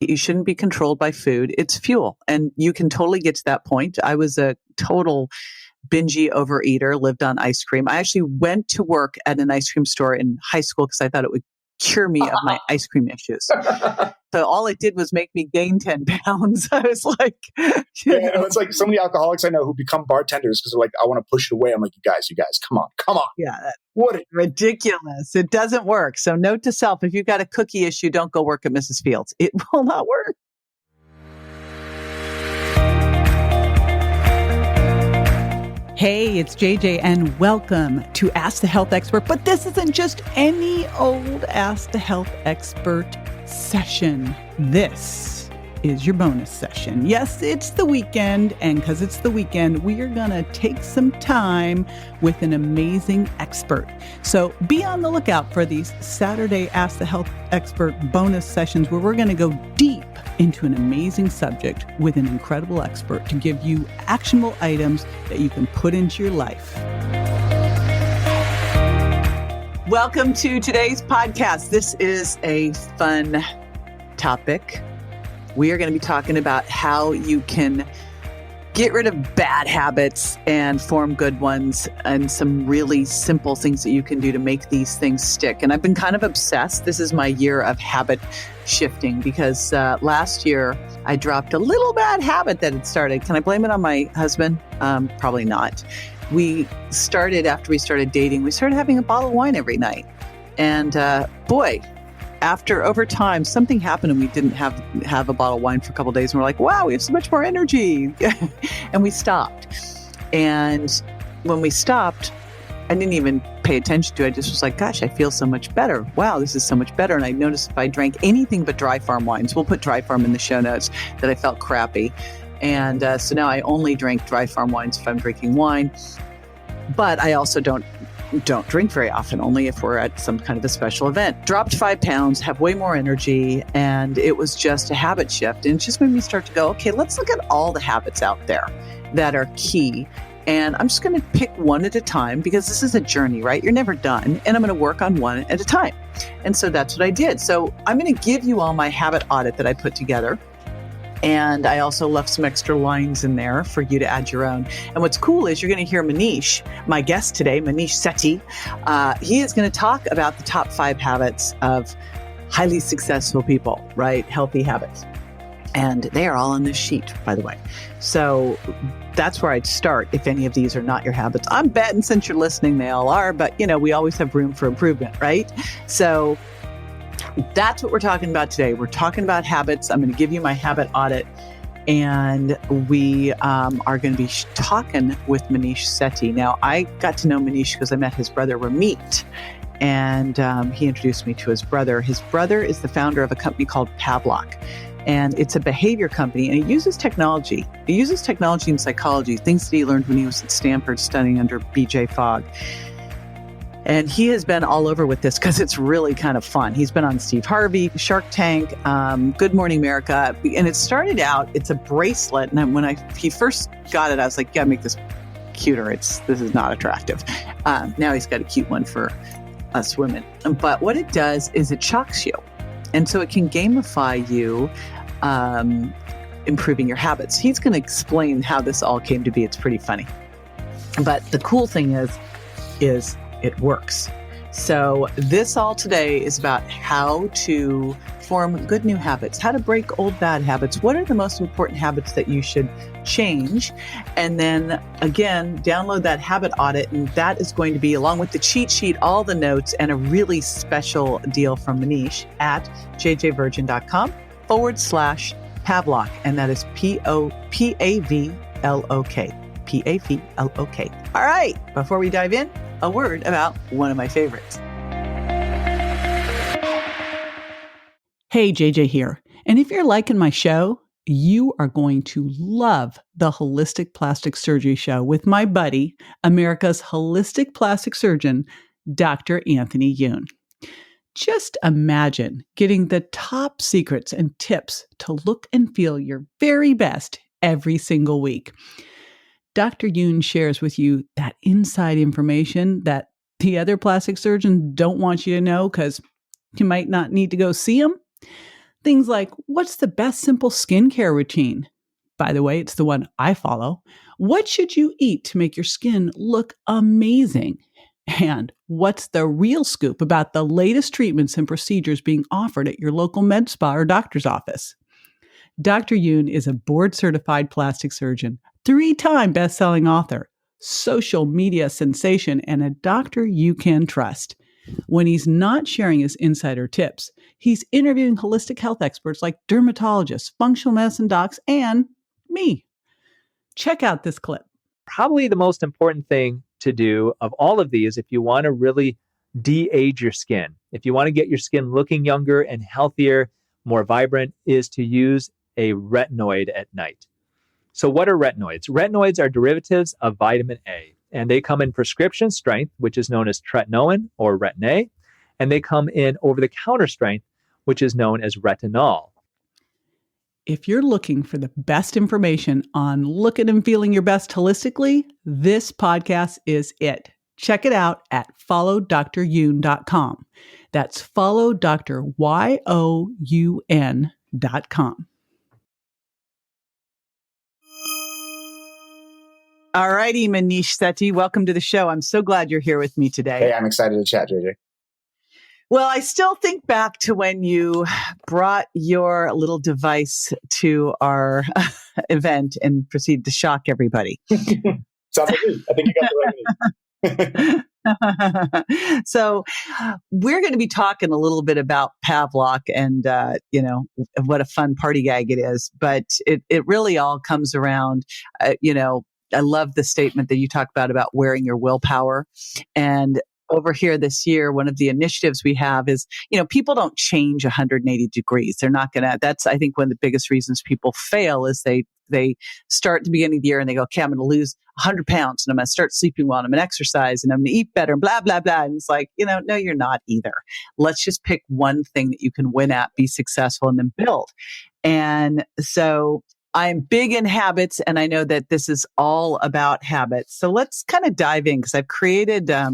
You shouldn't be controlled by food. It's fuel. And you can totally get to that point. I was a total bingy overeater, lived on ice cream. I actually went to work at an ice cream store in high school because I thought it would cure me of my ice cream issues. So all it did was make me gain 10 pounds. I was like, it's like so many alcoholics I know who become bartenders because they're like, I want to push it away. I'm like, you guys, come on. Yeah, what ridiculous. It doesn't work. So note to self, if you've got a cookie issue, don't go work at Mrs. Fields. It will not work. Hey, it's JJ and welcome to Ask the Health Expert. But this isn't just any old Ask the Health Expert session. This is your bonus session. Yes, it's the weekend, and because it's the weekend, we are going to take some time with an amazing expert. So be on the lookout for these Saturday Ask the Health Expert bonus sessions where we're going to go deep into an amazing subject with an incredible expert to give you actionable items that you can put into your life. Welcome to today's podcast. This is a fun topic. We are going to be talking about how you can get rid of bad habits and form good ones, and some really simple things that you can do to make these things stick. And I've been kind of obsessed. This is my year of habit shifting because last year I dropped a little bad habit that had started. Can I blame it on my husband? Probably not. After we started dating, we started having a bottle of wine every night. And over time, something happened and we didn't have a bottle of wine for a couple of days. And we're like, wow, we have so much more energy. And we stopped. And when we stopped, I didn't even pay attention to it. I just was like, gosh, I feel so much better. Wow, this is so much better. And I noticed if I drank anything but Dry Farm wines, we'll put Dry Farm in the show notes, that I felt crappy. And so now I only drink Dry Farm wines if I'm drinking wine. But I also don't drink very often, only if we're at some kind of a special event. Dropped 5 pounds, have way more energy, and it was just a habit shift. And it just made me start to go, okay, let's look at all the habits out there that are key. And I'm just going to pick one at a time because this is a journey, right? You're never done. And I'm going to work on one at a time. And so that's what I did. So I'm going to give you all my habit audit that I put together. And I also left some extra lines in there for you to add your own. And what's cool is you're going to hear Maneesh, my guest today, Maneesh Sethi. He is going to talk about the top 5 habits of highly successful people, right? Healthy habits. And they are all on this sheet, by the way. So that's where I'd start if any of these are not your habits. I'm betting since you're listening, they all are, but we always have room for improvement, right? So that's what we're talking about today. We're talking about habits. I'm going to give you my habit audit, and we are going to be talking with Maneesh Sethi. Now, I got to know Maneesh because I met his brother, Ramit, and he introduced me to his brother. His brother is the founder of a company called Pavlok, and it's a behavior company, and it uses technology. It uses technology and psychology, things that he learned when he was at Stanford studying under B.J. Fogg. And he has been all over with this because it's really kind of fun. He's been on Steve Harvey, Shark Tank, Good Morning America. And it started out, it's a bracelet. And when he first got it, I was like, yeah, make this cuter. This is not attractive. Now he's got a cute one for us women. But what it does is it shocks you. And so it can gamify you, improving your habits. He's going to explain how this all came to be. It's pretty funny. But the cool thing is it works. So this all today is about how to form good new habits, how to break old bad habits. What are the most important habits that you should change? And then again, download that habit audit. And that is going to be, along with the cheat sheet, all the notes, and a really special deal from Maneesh at jjvirgin.com/Pavlok. And that is Pavlok. Pavlok. All right. Before we dive in, a word about one of my favorites. Hey, JJ here. And if you're liking my show, you are going to love the Holistic Plastic Surgery Show with my buddy, America's holistic plastic surgeon, Dr. Anthony Yoon. Just imagine getting the top secrets and tips to look and feel your very best every single week. Dr. Yoon shares with you that inside information that the other plastic surgeons don't want you to know because you might not need to go see them. Things like, what's the best simple skincare routine? By the way, it's the one I follow. What should you eat to make your skin look amazing? And what's the real scoop about the latest treatments and procedures being offered at your local med spa or doctor's office? Dr. Yoon is a board-certified plastic surgeon, 3-time best-selling author, social media sensation, and a doctor you can trust. When he's not sharing his insider tips, he's interviewing holistic health experts like dermatologists, functional medicine docs, and me. Check out this clip. Probably the most important thing to do of all of these, if you want to really de-age your skin, if you want to get your skin looking younger and healthier, more vibrant, is to use a retinoid at night. So what are retinoids? Retinoids are derivatives of vitamin A, and they come in prescription strength, which is known as tretinoin or Retin-A, and they come in over-the-counter strength, which is known as retinol. If you're looking for the best information on looking and feeling your best holistically, this podcast is it. Check it out at followdryoun.com. That's followdryoun.com. All righty, Maneesh Sethi, welcome to the show. I'm so glad you're here with me today. Hey, I'm excited to chat, JJ. Well, I still think back to when you brought your little device to our event and proceeded to shock everybody. Sounds like me. I think you got the right name. So we're going to be talking a little bit about Pavlok and, what a fun party gag it is. But it really all comes around, I love the statement that you talk about wearing your willpower. And over here this year, one of the initiatives we have is, people don't change 180 degrees. They're not going to, that's, I think, one of the biggest reasons people fail is they start at the beginning of the year and they go, okay, I'm going to lose 100 pounds and I'm going to start sleeping well and I'm going to exercise and I'm going to eat better and blah, blah, blah. And it's like, no, you're not either. Let's just pick one thing that you can win at, be successful, and then build. And so I'm big in habits, and I know that this is all about habits. So let's kind of dive in because I've created a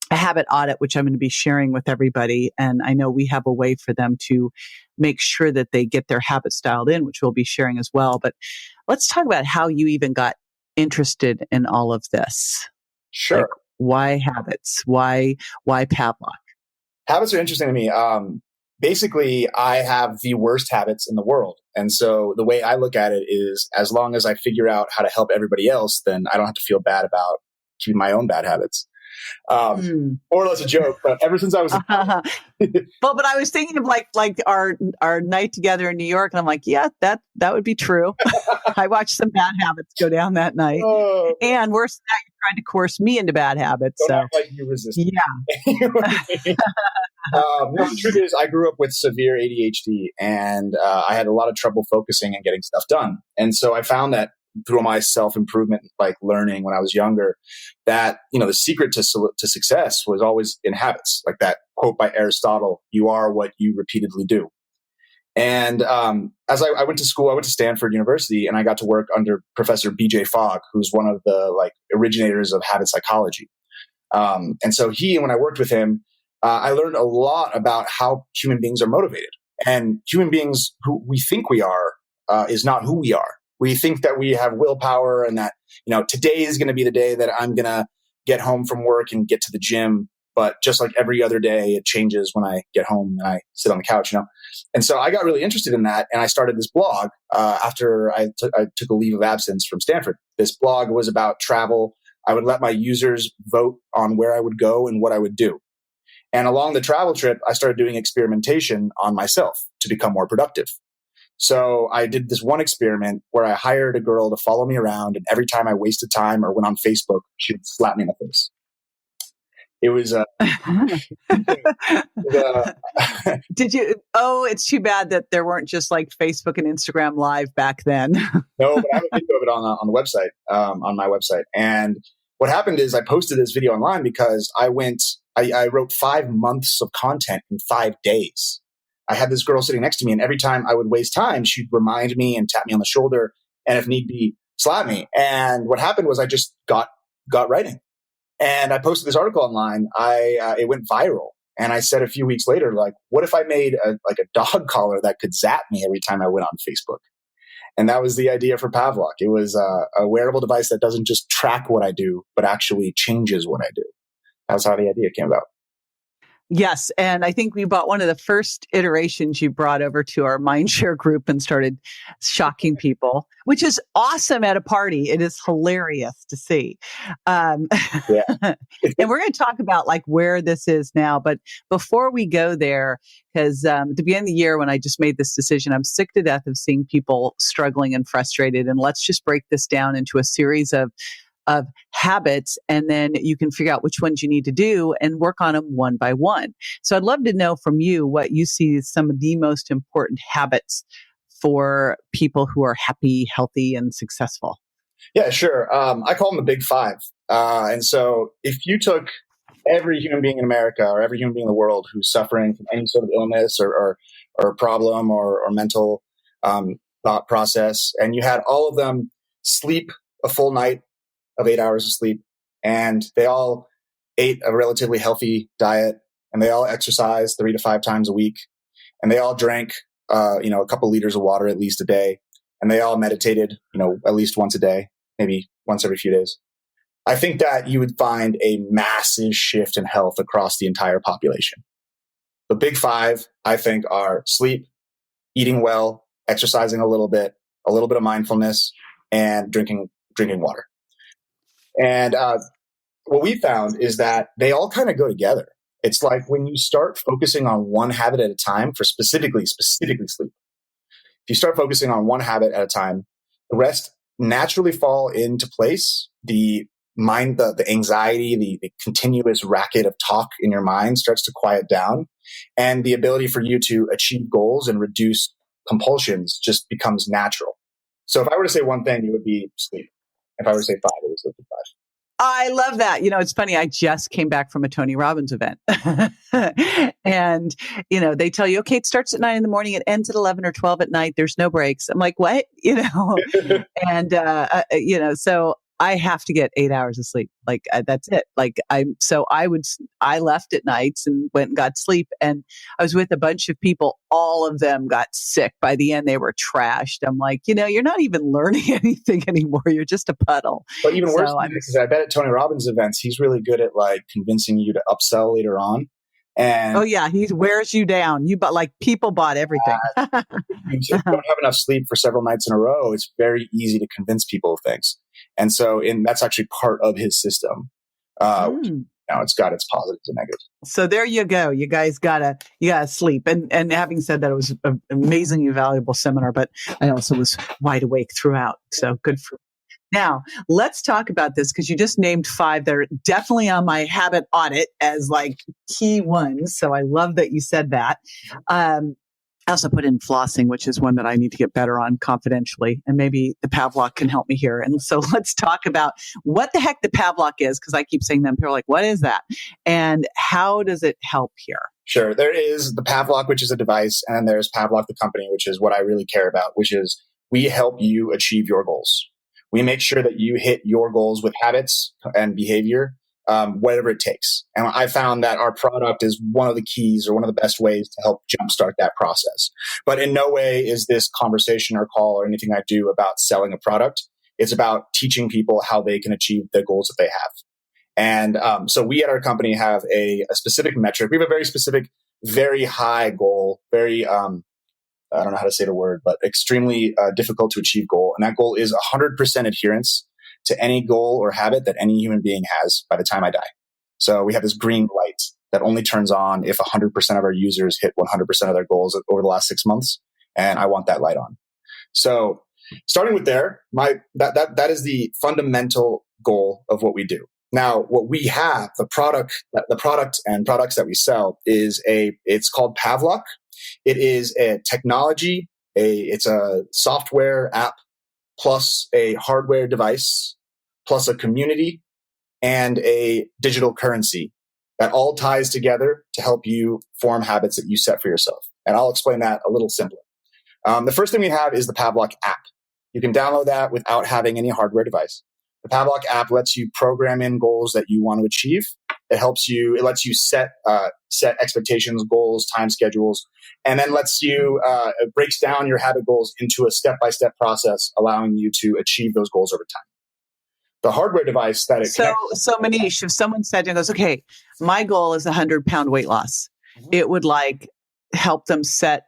habit audit, which I'm going to be sharing with everybody. And I know we have a way for them to make sure that they get their habits dialed in, which we'll be sharing as well. But let's talk about how you even got interested in all of this. Sure. Like, why habits? Why Pavlok? Habits are interesting to me. Basically, I have the worst habits in the world. And so the way I look at it is as long as I figure out how to help everybody else, then I don't have to feel bad about keeping my own bad habits. Or that's a joke, but ever since I was but I was thinking of like our night together in New York, and I'm like, yeah, that would be true. I watched some bad habits go down that night, and worse than that, you tried to coerce me into bad habits. Don't so act like you resisted. Yeah. The truth is, I grew up with severe ADHD, and I had a lot of trouble focusing and getting stuff done. And so I found that through my self-improvement, like learning when I was younger, that, the secret to success was always in habits. Like that quote by Aristotle, "You are what you repeatedly do." And as I went to school, I went to Stanford University, and I got to work under Professor B.J. Fogg, who's one of the originators of habit psychology. And so when I worked with him, I learned a lot about how human beings are motivated. And human beings, who we think we are, is not who we are. We think that we have willpower and that, today is going to be the day that I'm going to get home from work and get to the gym. But just like every other day, it changes when I get home and I sit on the couch, And so I got really interested in that. And I started this blog after I took a leave of absence from Stanford. This blog was about travel. I would let my users vote on where I would go and what I would do. And along the travel trip, I started doing experimentation on myself to become more productive. So I did this one experiment where I hired a girl to follow me around, and every time I wasted time or went on Facebook, she would slap me in the face. It was Did you? Oh, it's too bad that there weren't just like Facebook and Instagram Live back then. No, but I have a video of it on the website, on my website. And what happened is I posted this video online because I wrote 5 months of content in 5 days. I had this girl sitting next to me, and every time I would waste time, she'd remind me and tap me on the shoulder, and if need be, slap me. And what happened was I just got writing. And I posted this article online. It went viral. And I said a few weeks later, like, what if I made a dog collar that could zap me every time I went on Facebook? And that was the idea for Pavlok. It was a wearable device that doesn't just track what I do, but actually changes what I do. That's how the idea came about. Yes. And I think we bought one of the first iterations you brought over to our Mindshare group and started shocking people, which is awesome at a party. It is hilarious to see. Yeah. And we're going to talk about like where this is now. But before we go there, because at the beginning of the year, when I just made this decision, I'm sick to death of seeing people struggling and frustrated. And let's just break this down into a series of habits, and then you can figure out which ones you need to do and work on them one by one. So I'd love to know from you what you see as some of the most important habits for people who are happy, healthy, and successful. Yeah, sure. I call them the big five. And so if you took every human being in America or every human being in the world who's suffering from any sort of illness or problem or mental thought process, and you had all of them sleep a full night of 8 hours of sleep, and they all ate a relatively healthy diet, and they all exercised 3 to 5 times a week, and they all drank, a couple liters of water at least a day, and they all meditated, at least once a day, maybe once every few days. I think that you would find a massive shift in health across the entire population. The big five, I think, are sleep, eating well, exercising a little bit of mindfulness, and drinking water. And what we found is that they all kind of go together. It's like when you start focusing on one habit at a time for specifically sleep. If you start focusing on one habit at a time, the rest naturally fall into place. The anxiety, the continuous racket of talk in your mind starts to quiet down, and the ability for you to achieve goals and reduce compulsions just becomes natural. So if I were to say one thing, it would be sleep. If I were to say five, it would be five. I love that. It's funny. I just came back from a Tony Robbins event and, they tell you, okay, it starts at 9 in the morning. It ends at 11 or 12 at night. There's no breaks. I'm like, what? And, so I have to get 8 hours of sleep. Like that's it. Like I left at nights and went and got sleep, and I was with a bunch of people. All of them got sick. By the end, they were trashed. I'm like, you're not even learning anything anymore. You're just a puddle. But even worse, because I bet at Tony Robbins events, he's really good at like convincing you to upsell later on. And oh yeah, he wears you down. People bought everything. If you don't have enough sleep for several nights in a row, it's very easy to convince people of things. And so, that's actually part of his system. Now it's got its positives and negatives. So there you go. You guys gotta sleep. And having said that, it was an amazingly valuable seminar, but I also was wide awake throughout. So good for Now, let's talk about this, because you just named 5 that are definitely on my habit audit as like key ones. So I love that you said that. I also put in flossing, which is one that I need to get better on confidentially. And maybe the Pavlok can help me here. And so let's talk about what the heck the Pavlok is, because I keep saying that. People are like, what is that? And how does it help here? Sure. There is the Pavlok, which is a device, and then there's Pavlok, the company, which is what I really care about, which is we help you achieve your goals. We make sure that you hit your goals with habits and behavior, whatever it takes. And I found that our product is one of the keys or one of the best ways to help jumpstart that process. But in no way is this conversation or call or anything I do about selling a product. It's about teaching people how they can achieve the goals that they have. And so we at our company have a specific metric. We have a very specific, very high goal, very I don't know how to say the word, but extremely difficult to achieve goal. And that goal is 100% adherence to any goal or habit that any human being has by the time I die. So we have this green light that only turns on if 100% of our users hit 100% of their goals over the last 6 months. And I want that light on. So starting with there, that is the fundamental goal of what we do. Now, what we have, the product and products that we sell it's called Pavlok. It is a technology, it's a software app plus a hardware device plus a community and a digital currency that all ties together to help you form habits that you set for yourself. And I'll explain that a little simpler. The first thing we have is the Pavlok app. You can download that without having any hardware device. The Pavlok app lets you program in goals that you want to achieve. It lets you set expectations, goals, time schedules, and then it breaks down your habit goals into a step-by-step process, allowing you to achieve those goals over time. The hardware device that it connects. So Maneesh, if someone said and goes, okay, my goal is 100-pound weight loss, it would like help them set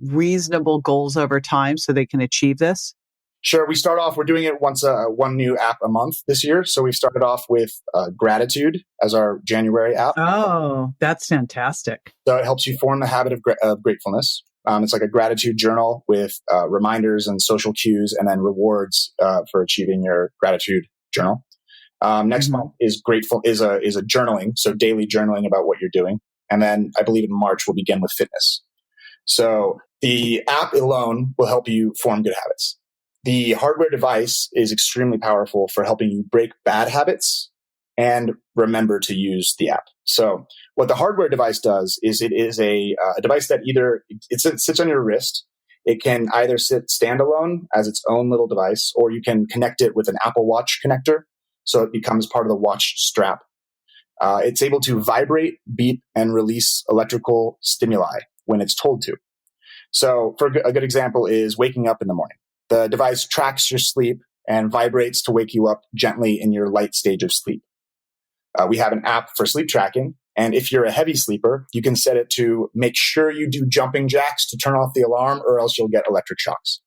reasonable goals over time so they can achieve this? Sure. We're doing it one new app a month this year. So we've started off with Gratitude as our January app. Oh, that's fantastic. So it helps you form the habit of gratefulness. It's like a gratitude journal with reminders and social cues, and then rewards for achieving your gratitude journal. Next month is a journaling, so daily journaling about what you're doing. And then I believe in March we'll begin with fitness. So the app alone will help you form good habits. The hardware device is extremely powerful for helping you break bad habits and remember to use the app. So what the hardware device does is it is a device that it sits on your wrist. It can either sit standalone as its own little device, or you can connect it with an Apple Watch connector, so it becomes part of the watch strap. It's able to vibrate, beep, and release electrical stimuli when it's told to. So a good example is waking up in the morning. The device tracks your sleep and vibrates to wake you up gently in your light stage of sleep. We have an app for sleep tracking. And if you're a heavy sleeper, you can set it to make sure you do jumping jacks to turn off the alarm, or else you'll get electric shocks.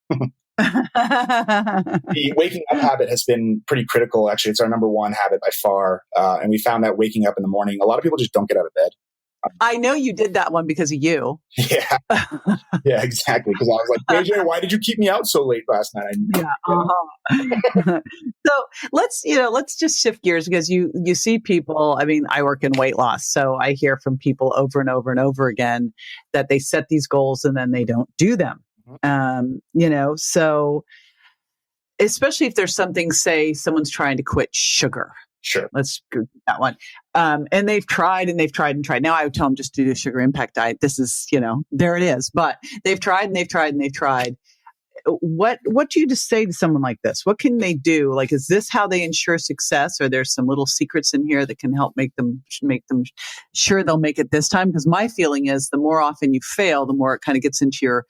The waking up habit has been pretty critical. Actually, it's our number one habit by far. And we found that waking up in the morning, a lot of people just don't get out of bed. I know you did that one because of you. Yeah, yeah, exactly. Because I was like, JJ, why did you keep me out so late last night? So let's just shift gears, because you see people. I mean, I work in weight loss, so I hear from people over and over and over again that they set these goals and then they don't do them. So especially if there's something, say someone's trying to quit sugar. Sure. Let's go that one. And they've tried and they've tried and tried. Now I would tell them just do the sugar impact diet. This is, there it is. But they've tried and they've tried and they've tried. What do you just say to someone like this? What can they do? Like, is this how they ensure success? Or there's some little secrets in here that can help make them sure they'll make it this time? Because my feeling is the more often you fail, the more it kind of gets into your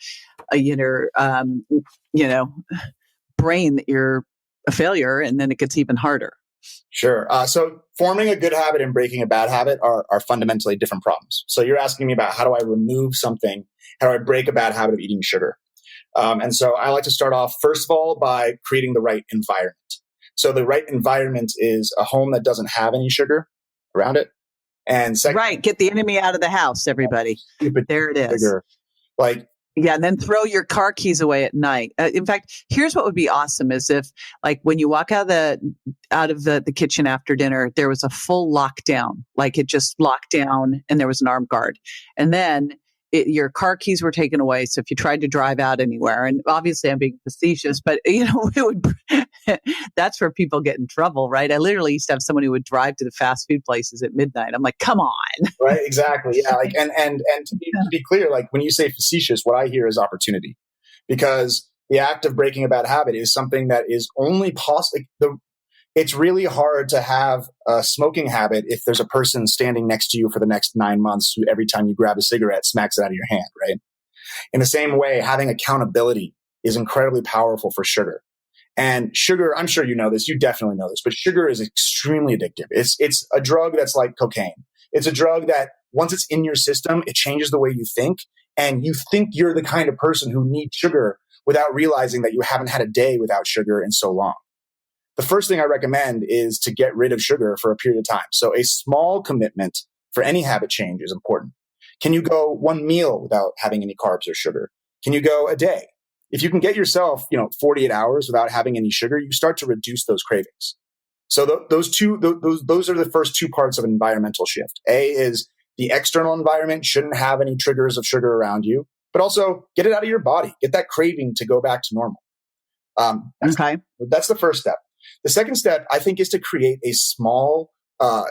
brain that you're a failure, and then it gets even harder. Sure. So forming a good habit and breaking a bad habit are fundamentally different problems. So you're asking me about how do I remove something? How do I break a bad habit of eating sugar? And so I like to start off, first of all, by creating the right environment. So the right environment is a home that doesn't have any sugar around it. And second, right. Get the enemy out of the house, everybody. There it is. Sugar. Yeah, and then throw your car keys away at night. In fact, here's what would be awesome is if, like, when you walk out of the kitchen after dinner, there was a full lockdown, like it just locked down and there was an armed guard. And then your car keys were taken away. So if you tried to drive out anywhere, and obviously I'm being facetious, but it would, that's where people get in trouble, right? I literally used to have someone who would drive to the fast food places at midnight. I'm like, come on. Right. Exactly. Yeah. Like, and to be clear, like when you say facetious, what I hear is opportunity, because the act of breaking a bad habit is something that is only possible. It's really hard to have a smoking habit if there's a person standing next to you for the next 9 months who every time you grab a cigarette smacks it out of your hand, right? In the same way, having accountability is incredibly powerful for sugar. And sugar, I'm sure you know this, you definitely know this, but sugar is extremely addictive. It's a drug that's like cocaine. It's a drug that once it's in your system, it changes the way you think. And you think you're the kind of person who needs sugar without realizing that you haven't had a day without sugar in so long. The first thing I recommend is to get rid of sugar for a period of time. So a small commitment for any habit change is important. Can you go one meal without having any carbs or sugar? Can you go a day? If you can get yourself, 48 hours without having any sugar, you start to reduce those cravings. So those are the first two parts of an environmental shift. A is the external environment shouldn't have any triggers of sugar around you, but also get it out of your body. Get that craving to go back to normal. That's the first step. The second step, I think, is to create a small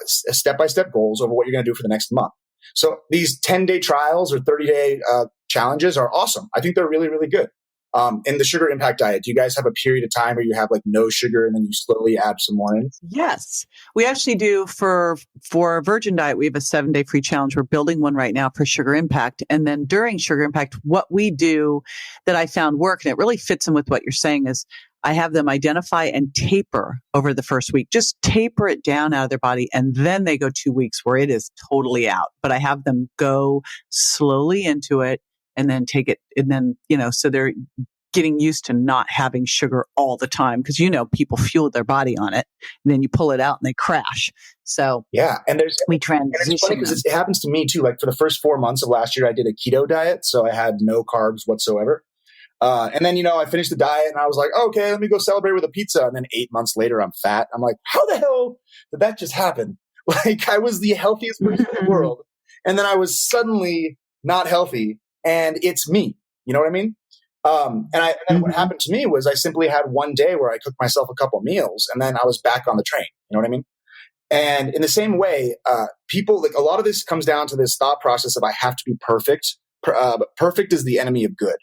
step-by-step goals over what you're going to do for the next month. So these 10-day trials or 30-day challenges are awesome. I think they're really, really good. In the sugar impact diet, do you guys have a period of time where you have like no sugar and then you slowly add some more in? Yes, we actually do for Virgin Diet. We have a 7-day free challenge. We're building one right now for Sugar Impact. And then during Sugar Impact, what we do that I found work, and it really fits in with what you're saying, is I have them identify and taper over the first week. Just taper it down out of their body. And then they go 2 weeks where it is totally out. But I have them go slowly into it and then take it. And then, so they're getting used to not having sugar all the time, because people fuel their body on it, and then you pull it out and they crash. So yeah, and we transition. And it's funny because it happens to me too. Like for the first 4 months of last year, I did a keto diet, so I had no carbs whatsoever. And then I finished the diet and I was like, okay, let me go celebrate with a pizza. And then 8 months later, I'm fat. I'm like, how the hell did that just happen? Like I was the healthiest person in the world, and then I was suddenly not healthy, and it's me. You know what I mean? And what happened to me was I simply had one day where I cooked myself a couple meals, and then I was back on the train. You know what I mean? And in the same way, people, like, a lot of this comes down to this thought process of I have to be perfect. But perfect is the enemy of good.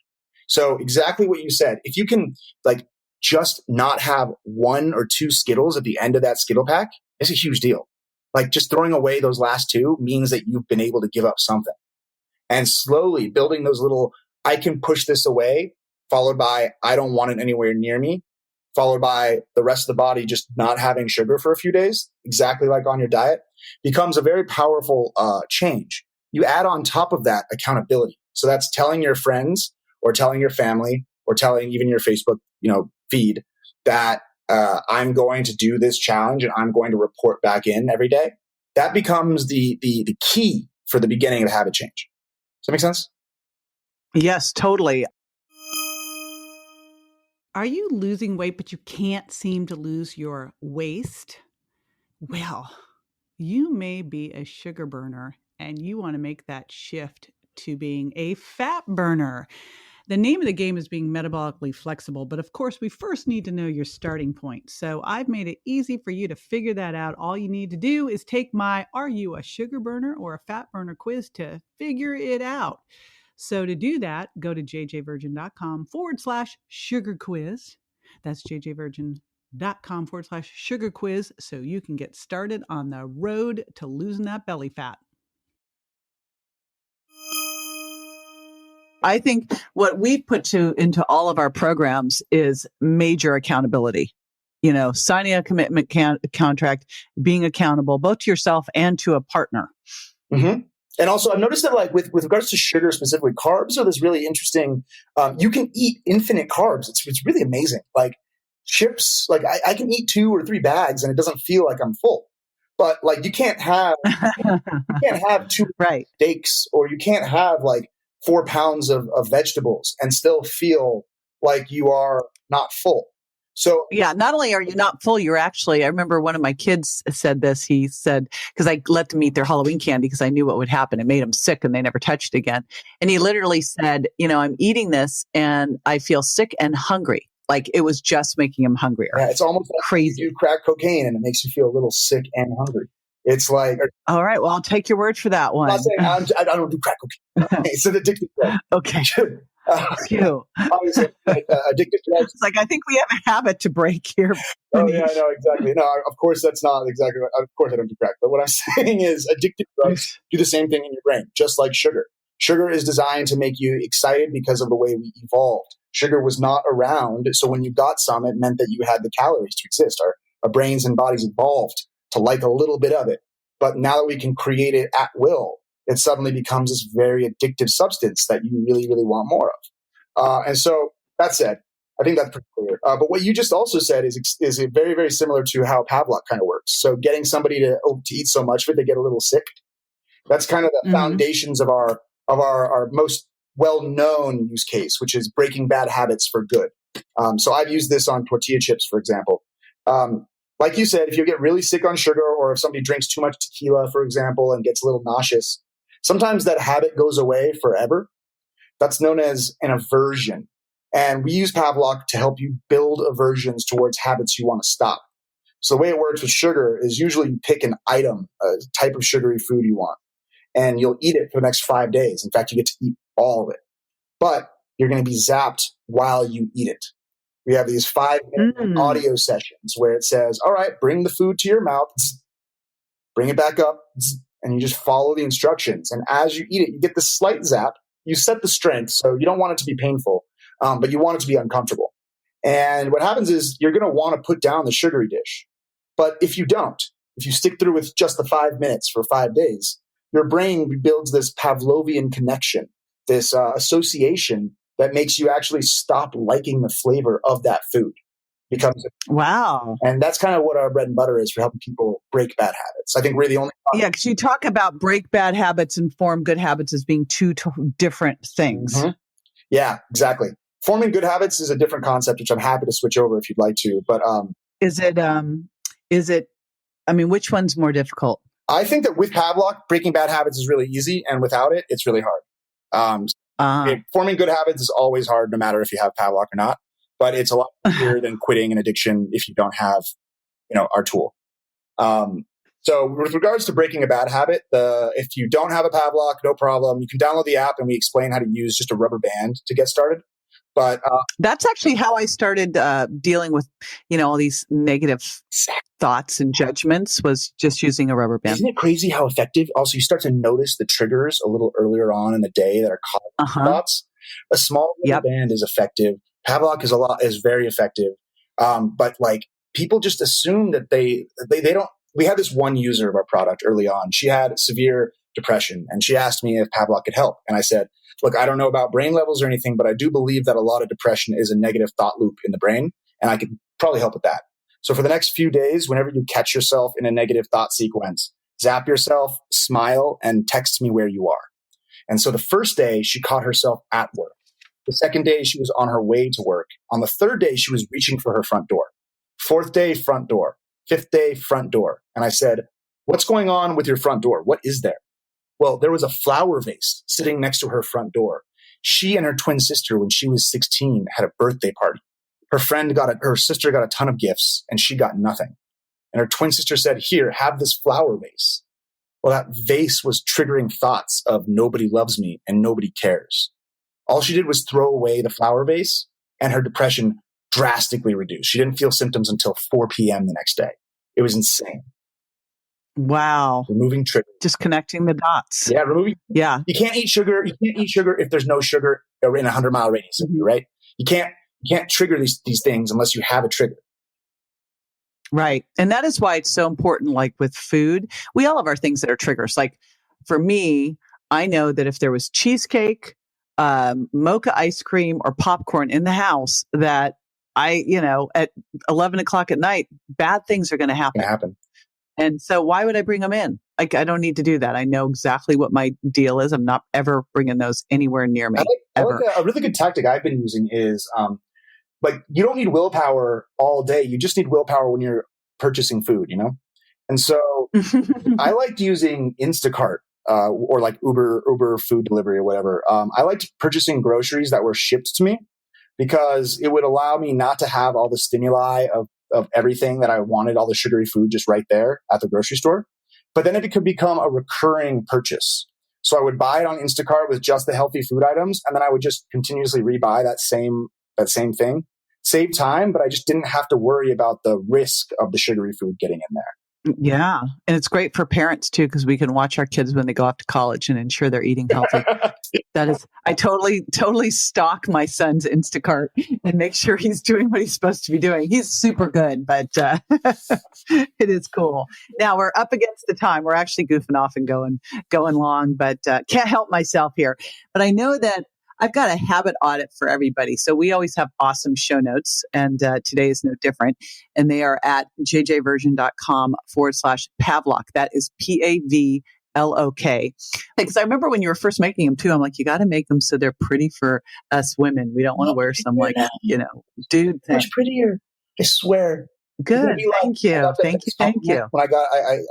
So exactly what you said. If you can like just not have 1 or 2 Skittles at the end of that Skittle pack, it's a huge deal. Like just throwing away those last 2 means that you've been able to give up something. And slowly building those little, I can push this away, followed by I don't want it anywhere near me, followed by the rest of the body just not having sugar for a few days, exactly like on your diet, becomes a very powerful change. You add on top of that accountability. So that's telling your friends or telling your family or telling even your Facebook feed that I'm going to do this challenge and I'm going to report back in every day. That becomes the key for the beginning of habit change. Does that make sense? Yes, totally. Are you losing weight, but you can't seem to lose your waist? Well, you may be a sugar burner and you want to make that shift to being a fat burner. The name of the game is being metabolically flexible, but of course, we first need to know your starting point. So I've made it easy for you to figure that out. All you need to do is take my Are You a Sugar Burner or a Fat Burner quiz to figure it out. So to do that, go to jjvirgin.com/sugar quiz. That's jjvirgin.com/sugar quiz so you can get started on the road to losing that belly fat. I think what we've put into all of our programs is major accountability. Signing a commitment contract, being accountable both to yourself and to a partner. Mm-hmm. And also, I've noticed that, like with regards to sugar specifically, carbs are this really interesting. You can eat infinite carbs. It's really amazing. Like chips, like I can eat 2 or 3 bags and it doesn't feel like I'm full. But like you can't have 2 right. steaks, or you can't have like 4 pounds of vegetables and still feel like you are not full. So yeah, not only are you not full, you're actually, I remember one of my kids said this. He said, because I let them eat their Halloween candy because I knew what would happen. It made them sick and they never touched it again. And he literally said, I'm eating this and I feel sick and hungry. Like it was just making him hungrier. Yeah, it's almost like crazy. You do crack cocaine and it makes you feel a little sick and hungry. It's like, all right, well, I'll take your word for that one. I'm not saying I don't do crack cocaine. It's an addictive drug. Okay. Obviously, addictive drugs. It's like, I think we have a habit to break here. Oh, yeah, I know, exactly. No, of course, that's not exactly what, of course I don't do crack. But what I'm saying is addictive drugs do the same thing in your brain, just like sugar. Sugar is designed to make you excited because of the way we evolved. Sugar was not around, so when you got some, it meant that you had the calories to exist. Our brains and bodies evolved to like a little bit of it. But now that we can create it at will, it suddenly becomes this very addictive substance that you really, really want more of. And so that said, I think that's pretty clear. But what you just also said is very, very similar to how Pavlok kind of works. So getting somebody to eat so much of it, they get a little sick. That's kind of the foundations of our most well-known use case, which is breaking bad habits for good. So I've used this on tortilla chips, for example. Like you said, if you get really sick on sugar, or if somebody drinks too much tequila, for example, and gets a little nauseous, sometimes that habit goes away forever. That's known as an aversion. And we use Pavlok to help you build aversions towards habits you want to stop. So the way it works with sugar is usually you pick an item, a type of sugary food you want, and you'll eat it for the next 5 days. In fact, you get to eat all of it. But you're going to be zapped while you eat it. We have these 5-minute audio sessions where it says, all right, bring the food to your mouth, bring it back up, and you just follow the instructions. And as you eat it, you get this slight zap. You set the strength, so you don't want it to be painful, but you want it to be uncomfortable. And what happens is you're going to want to put down the sugary dish. But if you don't, if you stick through with just the 5 minutes for 5 days, your brain builds this Pavlovian connection, this association that makes you actually stop liking the flavor of that food. Wow. And that's kind of what our bread and butter is for helping people break bad habits. I think we're the only. Yeah, because you talk about break bad habits and form good habits as being two different things. Mm-hmm. Yeah, exactly. Forming good habits is a different concept, which I'm happy to switch over if you'd like to. But is it? I mean, which one's more difficult? I think that with Pavlok, breaking bad habits is really easy, and without it, it's really hard. Forming good habits is always hard, no matter if you have Pavlok or not. But it's a lot easier than quitting an addiction if you don't have, our tool. So with regards to breaking a bad habit, if you don't have a Pavlok, no problem. You can download the app, and we explain how to use just a rubber band to get started. But that's actually how I started dealing with, all these negative thoughts and judgments, was just using a rubber band. Isn't it crazy how effective? Also, you start to notice the triggers a little earlier on in the day that are causing thoughts. A small rubber band is effective. Pavlok is very effective. But people just assume that they don't. We had this one user of our product early on. She had severe depression, and she asked me if Pavlok could help. And I said, look, I don't know about brain levels or anything, but I do believe that a lot of depression is a negative thought loop in the brain, and I could probably help with that. So for the next few days, whenever you catch yourself in a negative thought sequence, zap yourself, smile, and text me where you are. And so the first day, she caught herself at work. The second day, she was on her way to work. On the third day, she was reaching for her front door. Fourth day, front door. Fifth day, front door. And I said, what's going on with your front door? What is there? Well, there was a flower vase sitting next to her front door. She and her twin sister, when she was 16, had a birthday party. Her sister got a ton of gifts, and she got nothing. And her twin sister said, here, have this flower vase. Well, that vase was triggering thoughts of nobody loves me and nobody cares. All she did was throw away the flower vase, and her depression drastically reduced. She didn't feel symptoms until 4 p.m. the next day. It was insane. Wow. Removing triggers. Just connecting the dots. Yeah, Yeah. You can't eat sugar. You can't eat sugar if there's no sugar in a 100-mile radius of you, right? You can't trigger these things unless you have a trigger. Right. And that is why it's so important. Like with food, we all have our things that are triggers. Like for me, I know that if there was cheesecake, mocha ice cream, or popcorn in the house, that at 11 o'clock at night, bad things are going to happen. And so why would I bring them in? Like, I don't need to do that. I know exactly what my deal is. I'm not ever bringing those anywhere near me. I like a really good tactic I've been using is, you don't need willpower all day. You just need willpower when you're purchasing food, And so I liked using Instacart, or like Uber food delivery or whatever. I liked purchasing groceries that were shipped to me because it would allow me not to have all the stimuli of everything that I wanted, all the sugary food just right there at the grocery store. But then it could become a recurring purchase. So I would buy it on Instacart with just the healthy food items, and then I would just continuously rebuy that same thing. Save time, but I just didn't have to worry about the risk of the sugary food getting in there. Yeah. And it's great for parents too, because we can watch our kids when they go off to college and ensure they're eating healthy. I totally stalk my son's Instacart and make sure he's doing what he's supposed to be doing. He's super good, but it is cool. Now we're up against the time. We're actually goofing off and going long, but can't help myself here. But I know that I've got a habit audit for everybody. So we always have awesome show notes, and today is no different. And they are at jjversion.com/Pavlok. That is Pavlok. Because I remember when you were first making them too, I'm like, you got to make them so they're pretty for us women. We don't want to wear some dude thing. Much prettier. I swear. Good. Thank you. Thank you. When a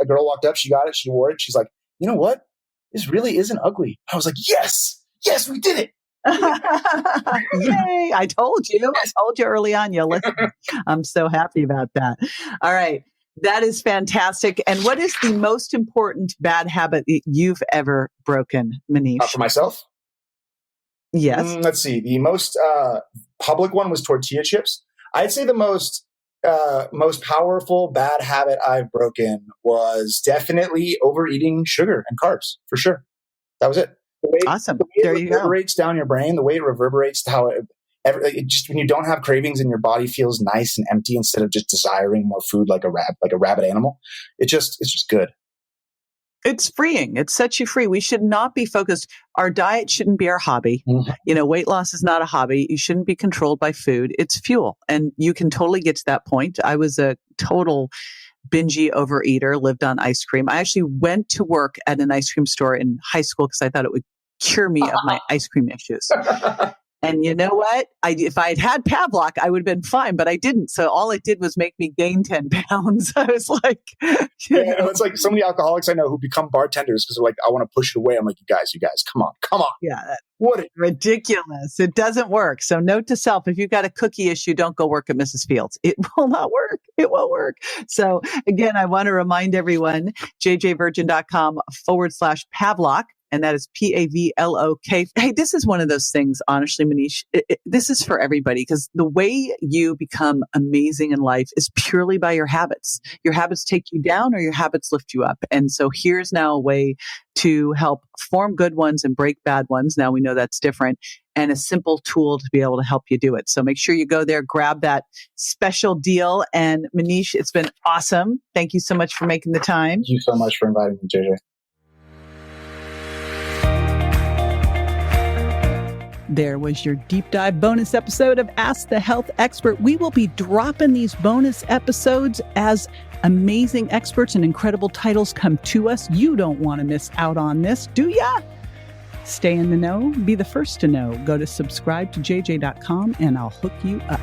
girl walked up, she got it, she wore it. She's like, you know what? This really isn't ugly. I was like, yes, we did it. Yay! I told you early on. You listen. I'm so happy about that. All right. That is fantastic. And what is the most important bad habit that you've ever broken, Maneesh? For myself? Yes. Let's see. The most public one was tortilla chips. I'd say the most powerful bad habit I've broken was definitely overeating sugar and carbs, for sure. That was it. Awesome. The way There it you go. reverberates down your brain, the way it reverberates to how it just when you don't have cravings and your body feels nice and empty instead of just desiring more food like a rabid animal, it's just good. It's freeing. It sets you free. We should not be focused. Our diet shouldn't be our hobby. Mm-hmm. Weight loss is not a hobby. You shouldn't be controlled by food. It's fuel. And you can totally get to that point. I was a total bingy overeater, lived on ice cream. I actually went to work at an ice cream store in high school because I thought it would cure me of my ice cream issues. And you know what? If I had had Pavlok, I would have been fine, but I didn't. So all it did was make me gain 10 pounds. I was like, it's like some of the alcoholics I know who become bartenders because they're like, I want to push it away. I'm like, you guys, come on. Yeah. What? Ridiculous. It doesn't work. So note to self, if you've got a cookie issue, don't go work at Mrs. Fields. It will not work. It won't work. So again, I want to remind everyone, jjvirgin.com/Pavlok. And that is Pavlok. Hey, this is one of those things, honestly, Maneesh, this is for everybody because the way you become amazing in life is purely by your habits. Your habits take you down or your habits lift you up. And so here's now a way to help form good ones and break bad ones. Now we know that's different, and a simple tool to be able to help you do it. So make sure you go there, grab that special deal. And Maneesh, it's been awesome. Thank you so much for making the time. Thank you so much for inviting me, JJ. There was your deep dive bonus episode of Ask the Health Expert. We will be dropping these bonus episodes as amazing experts and incredible titles come to us. You don't want to miss out on this, do ya? Stay in the know, be the first to know. Go to subscribe to jj.com and I'll hook you up.